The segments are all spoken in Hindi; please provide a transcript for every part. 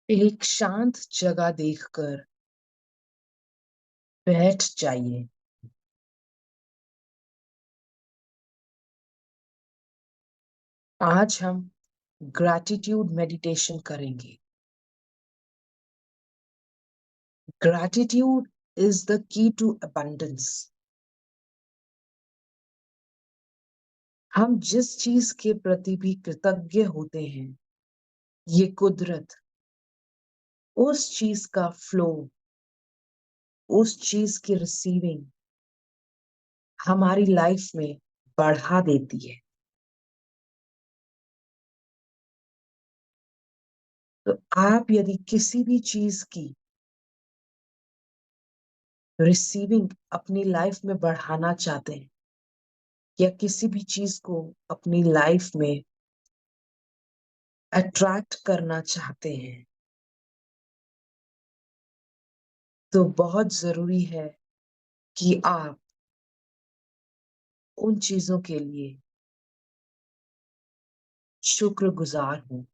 एक शांत जगह देखकर बैठ जाइए। आज हम ग्रैटिट्यूड मेडिटेशन करेंगे। Gratitude is the key to abundance. हम जिस चीज के प्रति भी कृतज्ञ होते हैं, ये कुदरत उस चीज का फ्लो, उस चीज की रिसीविंग हमारी लाइफ में बढ़ा देती है। तो आप यदि किसी भी चीज की रिसीविंग अपनी लाइफ में बढ़ाना चाहते हैं या किसी भी चीज को अपनी लाइफ में अट्रैक्ट करना चाहते हैं, तो बहुत जरूरी है कि आप उन चीजों के लिए शुक्रगुजार हो,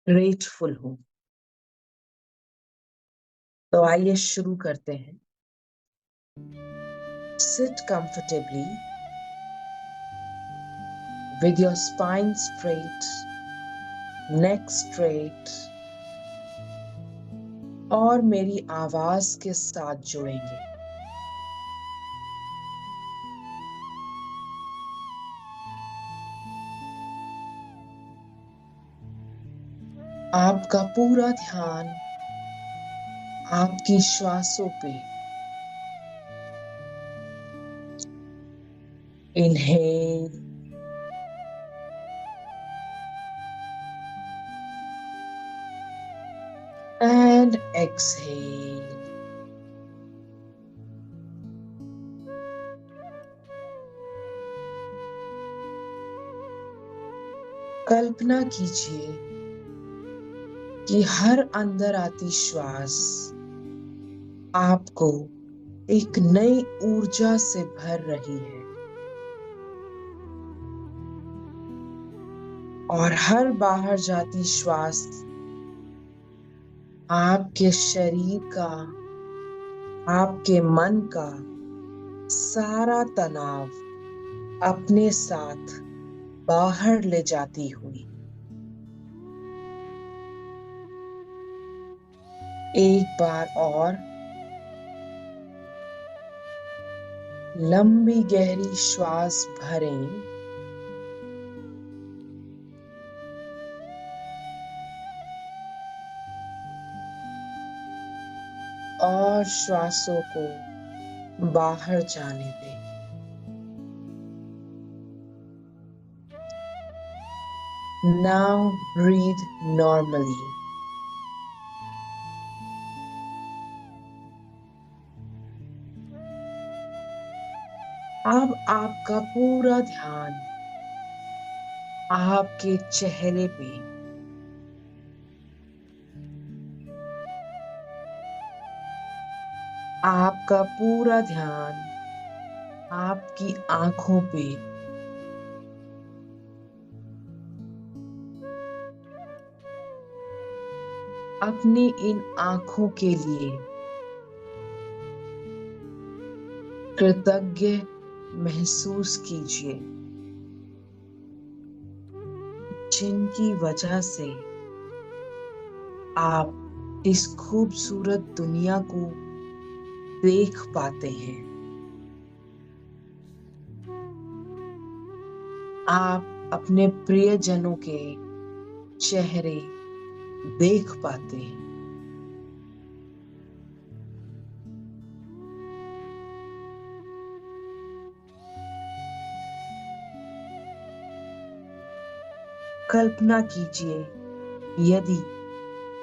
ग्रेटफुल हो। तो आइए शुरू करते हैं। Seat comfortably with your spine straight, neck straight और मेरी आवाज के साथ जुड़ेंगे। आपका पूरा ध्यान आपकी श्वासों पे। Inhale and exhale. कल्पना कीजिए कि हर अंदर आती श्वास आपको एक नई ऊर्जा से भर रही है और हर बाहर जाती श्वास आपके शरीर का, आपके मन का सारा तनाव अपने साथ बाहर ले जाती हुई। एक बार और लंबी गहरी श्वास भरें और श्वासों को बाहर जाने दें। Now breathe normally. अब आपका पूरा ध्यान आपके चेहरे पे, आपका पूरा ध्यान आपकी आंखों पे, अपनी इन आंखों के लिए कृतज्ञ महसूस कीजिए, जिनकी वजह से आप इस खूबसूरत दुनिया को देख पाते हैं। आप अपने प्रियजनों के चेहरे देख पाते हैं। कल्पना कीजिए यदि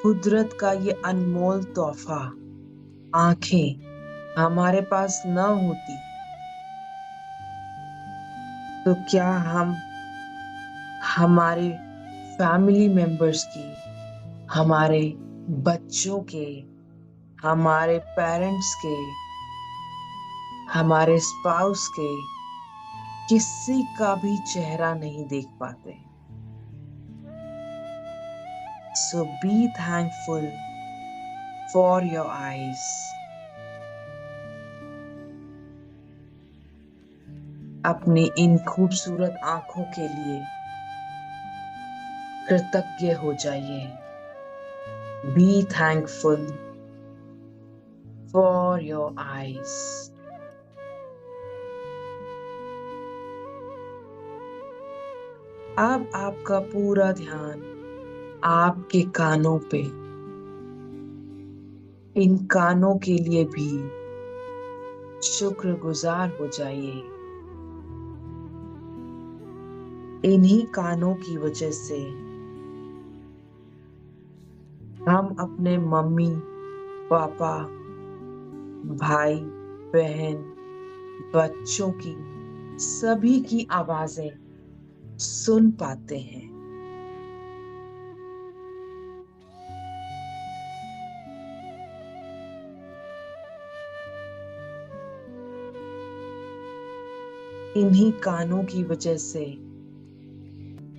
कुदरत का ये अनमोल तोहफा आंखें हमारे पास न होती, तो क्या हम हमारे फैमिली मेंबर्स की, हमारे बच्चों के, हमारे पेरेंट्स के, हमारे स्पाउस के किसी का भी चेहरा नहीं देख पाते। So be thankful for your eyes. अपनी इन खूबसूरत आंखों के लिए कृतज्ञ हो जाइए. Be thankful for your eyes. अब आपका पूरा ध्यान आपके कानों पे. इन कानों के लिए भी शुक्रगुजार हो जाइए. इन्हीं कानों की वजह से हम अपने मम्मी, पापा, भाई, बहन, बच्चों की सभी की आवाजें सुन पाते हैं. इन्हीं कानों की वजह से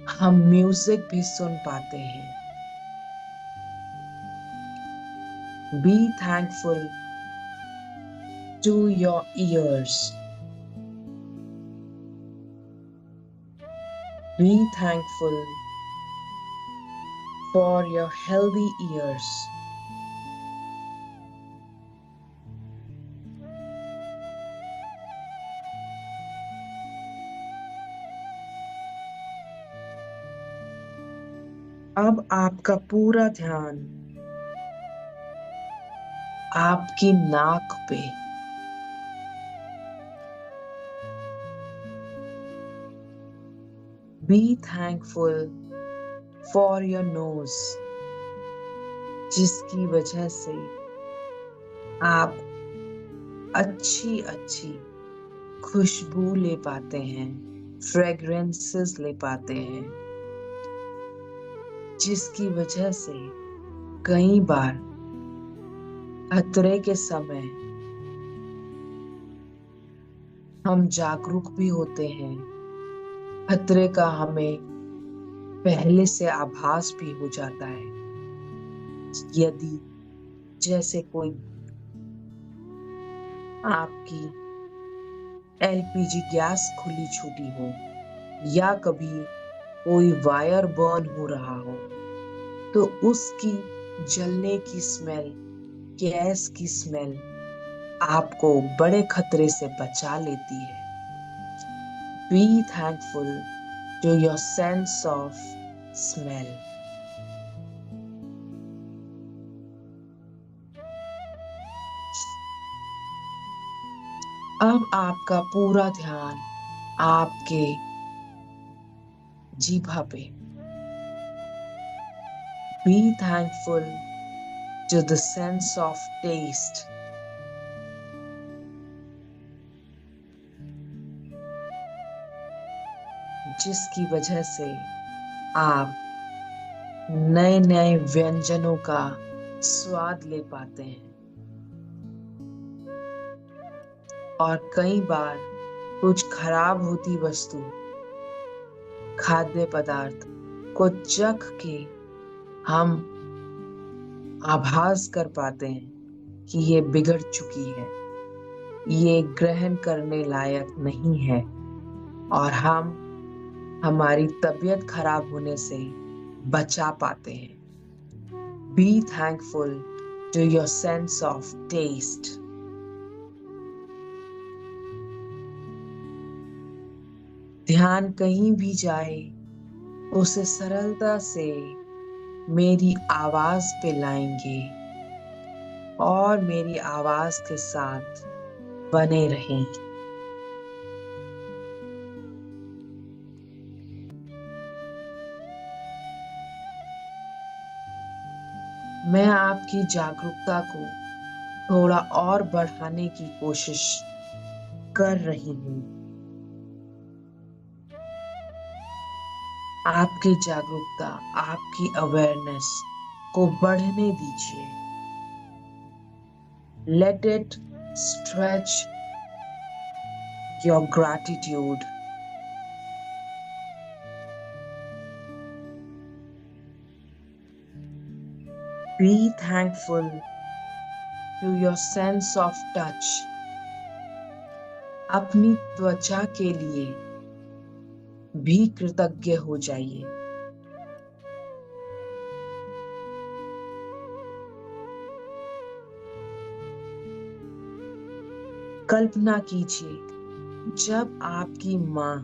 हम म्यूजिक भी सुन पाते हैं. Be thankful to your ears. Be thankful for your healthy ears. अब आपका पूरा ध्यान आपकी नाक पे. Be thankful for your nose, जिसकी वजह से आप अच्छी अच्छी खुशबू ले पाते हैं, फ्रेग्रेंसेस ले पाते हैं, जिसकी वजह से कई बार खतरे के समय हम जागरूक भी होते हैं. खतरे का हमें पहले से आभास भी हो जाता है. यदि जैसे कोई आपकी एलपीजी गैस खुली छूटी हो या कभी कोई वायर बर्न हो रहा हो, तो उसकी जलने की स्मेल, गैस की स्मेल आपको बड़े खतरे से बचा लेती है. Be thankful to your sense of smell. अब आपका पूरा ध्यान आपके जीभा पे. Be thankful to the sense of taste. जिसकी वजह से आप नए नए व्यंजनों का स्वाद ले पाते हैं. और कई बार कुछ खराब होती वस्तु, खाद्य पदार्थ को चख के हम आभास कर पाते हैं कि ये बिगड़ चुकी है, ये ग्रहण करने लायक नहीं है, और हम हमारी तबीयत खराब होने से बचा पाते हैं. Be thankful to your sense of taste. ध्यान कहीं भी जाए उसे सरलता से मेरी आवाज पे लाएंगे और मेरी आवाज के साथ बने रहें. मैं आपकी जागरूकता को थोड़ा और बढ़ाने की कोशिश कर रही हूँ. आपकी जागरूकता, आपकी अवेयरनेस को बढ़ने दीजिए. Let it stretch your gratitude. Be thankful to your sense of touch. अपनी त्वचा के लिए भी कृतज्ञ हो जाइए। कल्पना कीजिए जब आपकी माँ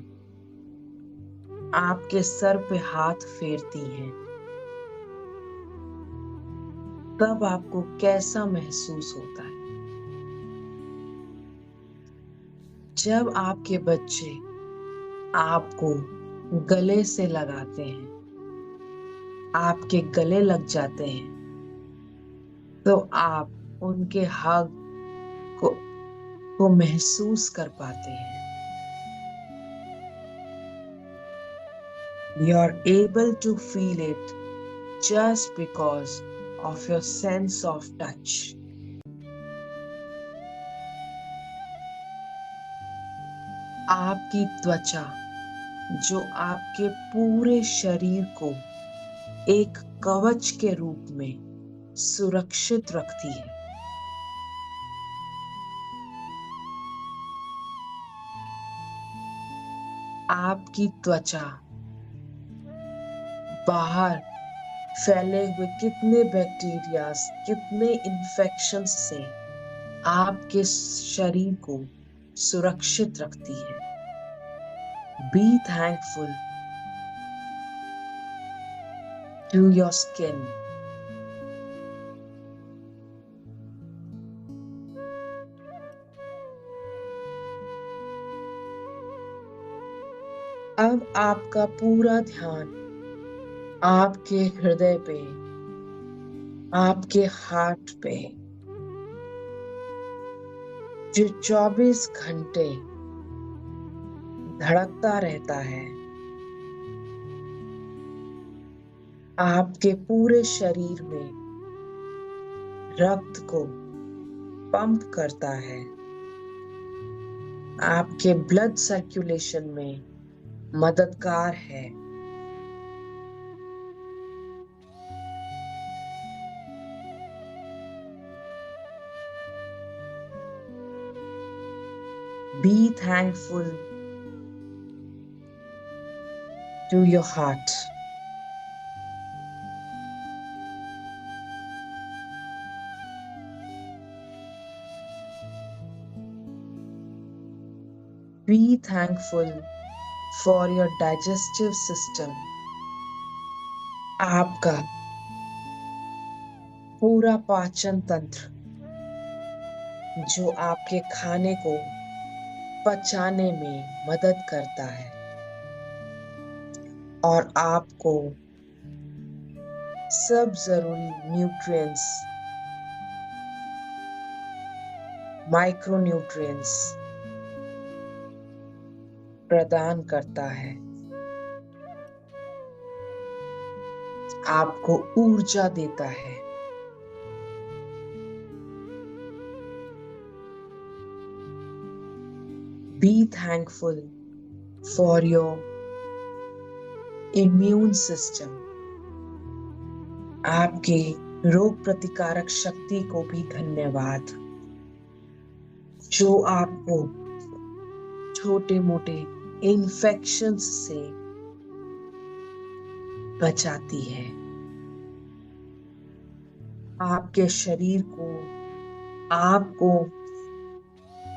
आपके सर पे हाथ फेरती हैं, तब आपको कैसा महसूस होता है? जब आपके बच्चे आपको गले से लगाते हैं, आपके गले लग जाते हैं, तो आप उनके हग को महसूस कर पाते हैं। You are able to feel it just because of your sense of touch. आपकी त्वचा जो आपके पूरे शरीर को एक कवच के रूप में सुरक्षित रखती है। आपकी त्वचा बाहर फैले हुए कितने बैक्टीरियाज, कितने इन्फेक्शंस से आपके शरीर को सुरक्षित रखती है। Be thankful to your skin. अब आपका पूरा ध्यान आपके हृदय पे, आपके हार्ट पे, जो 24 घंटे धड़कता रहता है, आपके पूरे शरीर में रक्त को पंप करता है, आपके ब्लड सर्कुलेशन में मददगार है। Be thankful to your heart. Be thankful for your digestive system. आपका पूरा पाचन तंत्र जो आपके खाने को पचाने में मदद करता है और आपको सब जरूरी न्यूट्रिएंट्स, माइक्रोन्यूट्रिएंट्स प्रदान करता है, आपको ऊर्जा देता है। Be thankful for your immune system. आपके रोग प्रतिकारक शक्ति को भी धन्यवाद, जो आपको छोटे मोटे इन्फेक्शंस से बचाती है, आपके शरीर को, आपको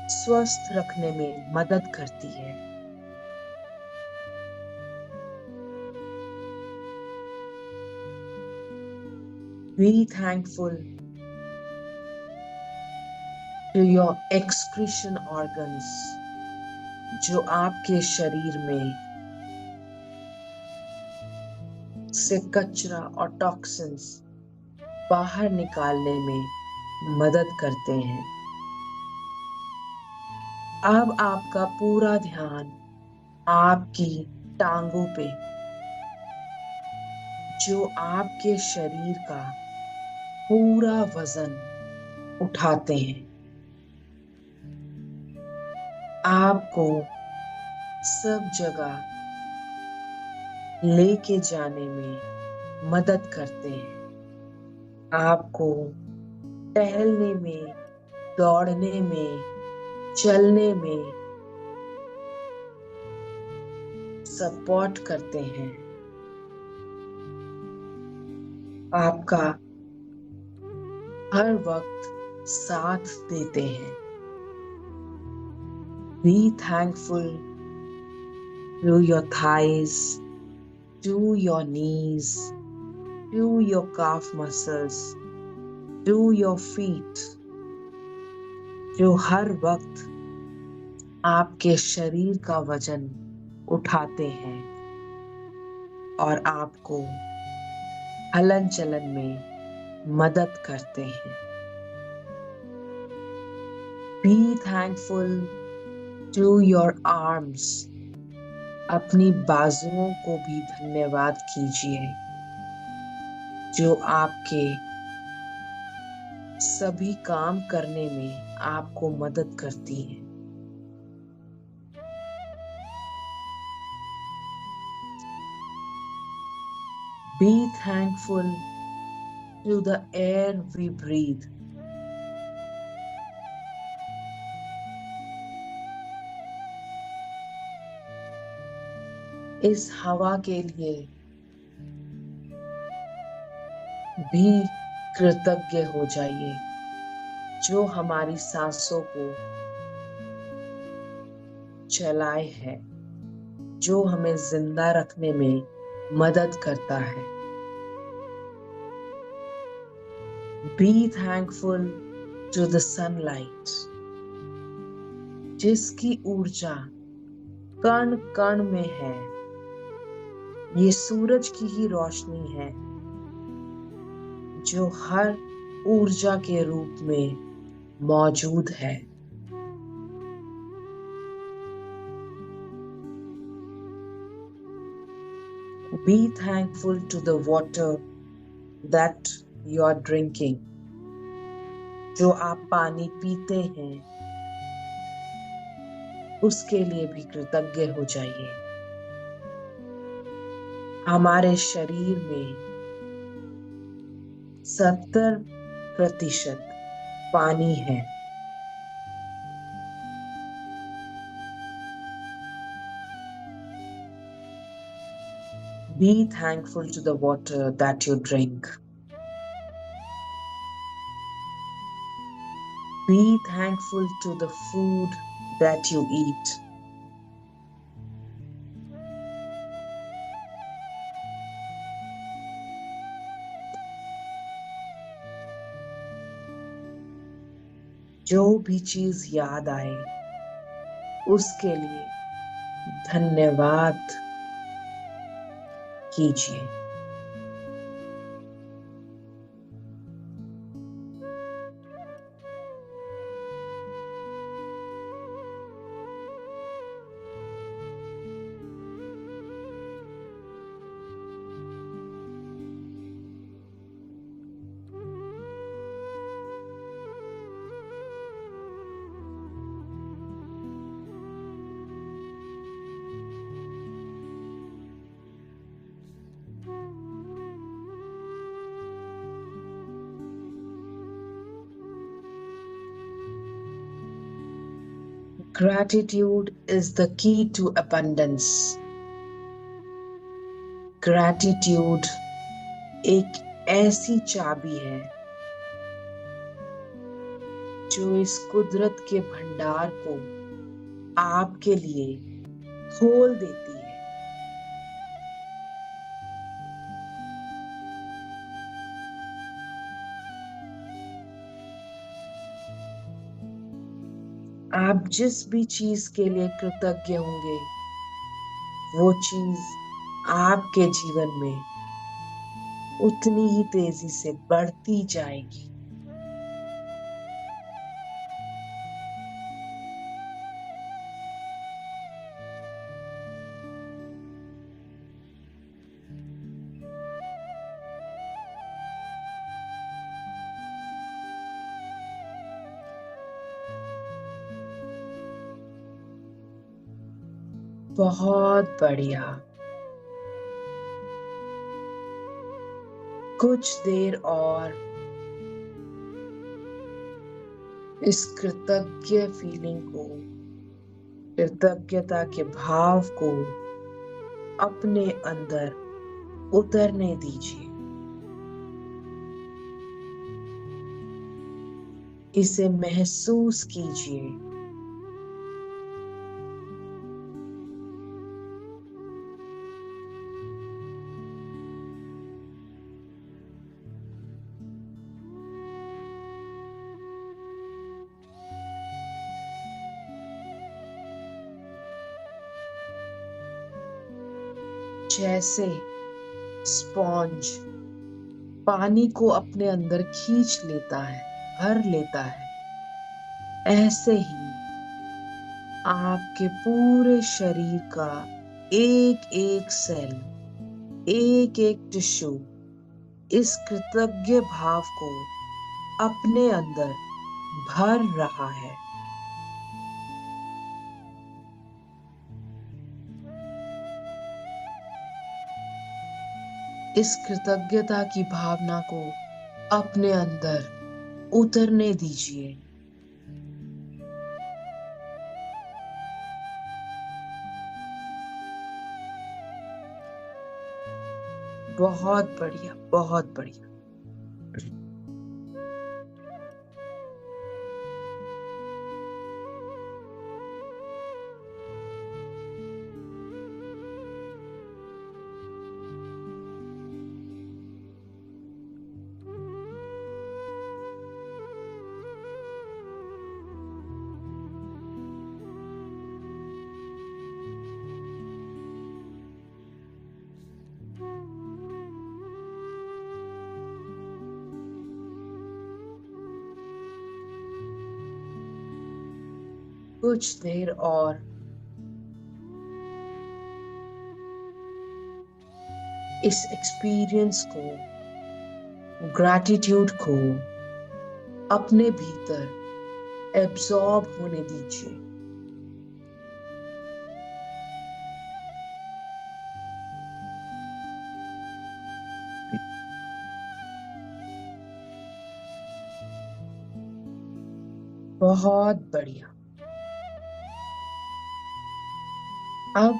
स्वस्थ रखने में मदद करती है। Be thankful to your excretion organs, जो आपके शरीर में से कचरा और टॉक्सिन्स बाहर निकालने में मदद करते हैं। अब आपका पूरा ध्यान आपकी टांगों पे, जो आपके शरीर का पूरा वजन उठाते हैं, आपको सब जगह लेके जाने में मदद करते हैं। आपको टहलने में, दौड़ने में, चलने में सपोर्ट करते हैं, आपका हर वक्त साथ देते हैं। Be thankful to your thighs, to your knees, to your calf muscles, to your feet, जो हर वक्त आपके शरीर का वजन उठाते हैं और आपको हलन चलन में मदद करते हैं। Be thankful to your arms. अपनी बाजुओं को भी धन्यवाद कीजिए जो आपके सभी काम करने में आपको मदद करती है। Be thankful to the air we breathe. इस हवा के लिए भी कृतज्ञ हो जाइए जो हमारी सांसों को चलाए है, जो हमें जिंदा रखने में मदद करता है। Be thankful to the sunlight, जिसकी ऊर्जा कण कण में है। ये सूरज की ही रोशनी है जो हर ऊर्जा के रूप में मौजूद है। Be thankful to the water that you are drinking. जो आप पानी पीते हैं उसके लिए भी कृतज्ञ हो जाइए। हमारे शरीर में 70% पानी है। Be thankful to the water that you drink. Be thankful to the food that you eat. जो भी चीज याद आए उसके लिए धन्यवाद कीजिए। Gratitude is the key to abundance. Gratitude एक ऐसी चाबी है जो इस कुदरत के भंडार को आपके लिए खोल देती है। आप जिस भी चीज के लिए कृतज्ञ होंगे वो चीज आपके जीवन में उतनी ही तेजी से बढ़ती जाएगी। बहुत बढ़िया। कुछ देर और इस कृतज्ञता के भाव को अपने अंदर उतरने दीजिए। इसे महसूस कीजिए। जैसे स्पॉन्ज पानी को अपने अंदर खींच लेता है, भर लेता है, ऐसे ही आपके पूरे शरीर का एक एक सेल, एक एक टिश्यू इस कृतज्ञ भाव को अपने अंदर भर रहा है। इस कृतज्ञता की भावना को अपने अंदर उतरने दीजिए। बहुत बढ़िया, बहुत बढ़िया। कुछ देर और इस एक्सपीरियंस को, ग्रैटिट्यूड को अपने भीतर एब्सॉर्ब होने दीजिए। बहुत बढ़िया। अब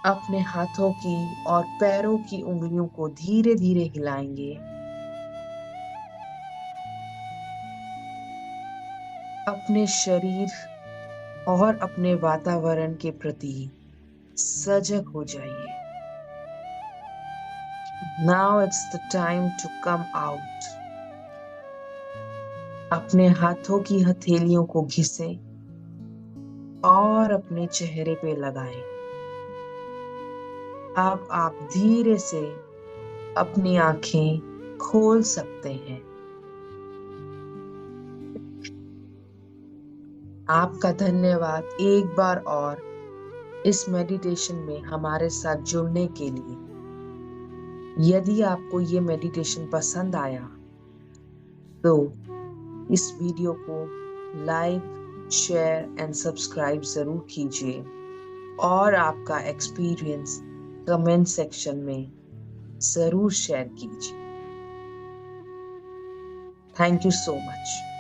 अपने हाथों की और पैरों की उंगलियों को धीरे धीरे हिलाएंगे। अपने शरीर और अपने वातावरण के प्रति सजग हो जाइए। Now it's the time to come out. अपने हाथों की हथेलियों को घिसें और अपने चेहरे पे लगाएं। अब आप धीरे से अपनी आंखें खोल सकते हैं। आपका धन्यवाद एक बार और इस मेडिटेशन में हमारे साथ जुड़ने के लिए। यदि आपको ये मेडिटेशन पसंद आया तो इस वीडियो को लाइक, शेयर एंड सब्सक्राइब जरूर कीजिए और आपका एक्सपीरियंस कमेंट सेक्शन में जरूर शेयर कीजिए। Thank you so much.